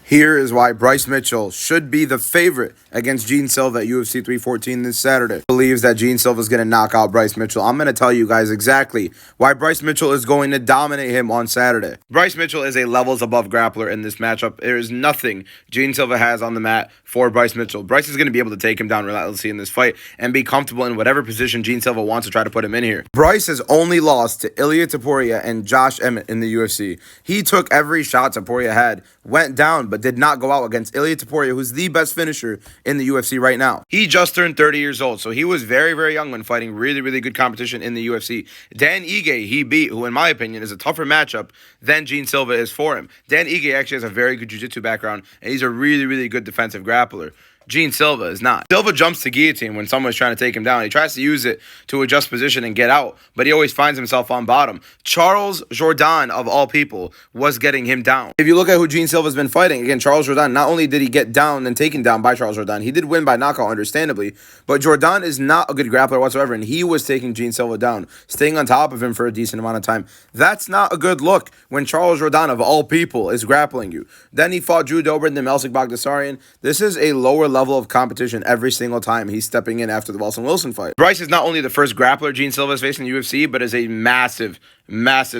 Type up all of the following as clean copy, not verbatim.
Here is why Bryce Mitchell should be the favorite against Jean Silva at UFC 314 this Saturday. Believes that Jean Silva is going to knock out Bryce Mitchell. I'm going to tell you guys exactly why Bryce Mitchell is going to dominate him on Saturday. Bryce Mitchell is a levels above grappler in this matchup. There is nothing Jean Silva has on the mat for Bryce Mitchell. Bryce is going to be able to take him down relentlessly in this fight and be comfortable in whatever position Jean Silva wants to try to put him in here. Bryce has only lost to Ilia Topuria and Josh Emmett in the UFC. He took every shot Topuria had, went down, but did not go out against Ilia Topuria, who's the best finisher in the UFC right now. He just turned 30 years old, so he was very, very young when fighting really, really good competition in the UFC. Dan Ige, he beat, who in my opinion is a tougher matchup than Jean Silva is for him. Dan Ige actually has a very good jiu-jitsu background, and he's a really, really good defensive grappler. Jean Silva is not. Silva jumps to guillotine when someone's trying to take him down. He tries to use it to adjust position and get out, but he always finds himself on bottom. Charles Jourdain, of all people, was getting him down. If you look at who Jean Silva's been fighting, again, Charles Jourdain, not only did he get down and taken down by Charles Jourdain, he did win by knockout, understandably, but Jourdain is not a good grappler whatsoever, and he was taking Jean Silva down, staying on top of him for a decent amount of time. That's not a good look when Charles Jourdain, of all people, is grappling you. Then he fought Drew Dober and then Melsik Bagdasaryan. This is a lower level of competition every single time he's stepping in after the Wilson fight. Bryce is not only the first grappler Jean Silva is facing in the UFC, but is a massive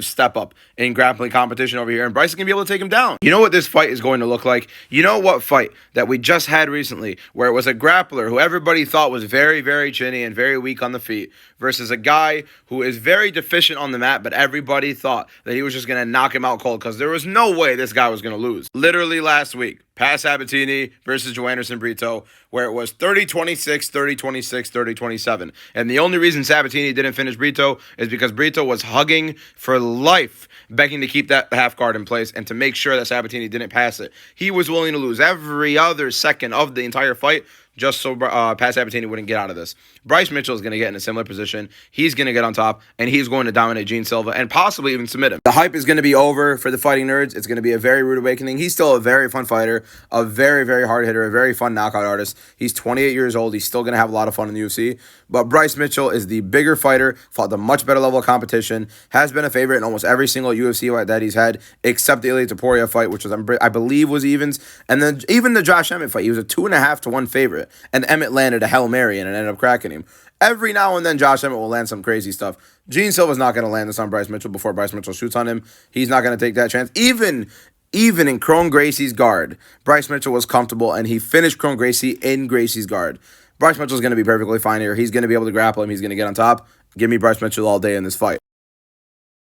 step up in grappling competition over here, and Bryce is going to be able to take him down. You know what this fight is going to look like? You know what fight that we just had recently, where it was a grappler who everybody thought was very, very chinny and very weak on the feet, versus a guy who is very deficient on the mat, but everybody thought that he was just going to knock him out cold, because there was no way this guy was going to lose. Literally last week, Pat Sabatini versus Joanderson Brito, where it was 30-26, 30-26, 30-27. And the only reason Sabatini didn't finish Brito is because Brito was hugging for life, begging to keep that half guard in place and to make sure that Sabatini didn't pass it. He was willing to lose every other second of the entire fight just so Pat Sabatini wouldn't get out of this. Bryce Mitchell is going to get in a similar position. He's going to get on top, and he's going to dominate Jean Silva and possibly even submit him. The hype is going to be over for the fighting nerds. It's going to be a very rude awakening. He's still a very fun fighter, a very, very hard hitter, a very fun knockout artist. He's 28 years old. He's still going to have a lot of fun in the UFC. But Bryce Mitchell is the bigger fighter, fought the much better level of competition, has been a favorite in almost every single UFC fight that he's had, except the Ilia Topuria fight, which was, I believe, was evens. And then even the Josh Emmett fight, he was a 2.5-1 favorite. And Emmett landed a Hail Mary and it ended up cracking him. Every now and then, Josh Emmett will land some crazy stuff. Jean Silva's not going to land this on Bryce Mitchell before Bryce Mitchell shoots on him. He's not going to take that chance. Even in Kron Gracie's guard, Bryce Mitchell was comfortable, and he finished Kron Gracie in Gracie's guard. Bryce Mitchell's going to be perfectly fine here. He's going to be able to grapple him. He's going to get on top. Give me Bryce Mitchell all day in this fight.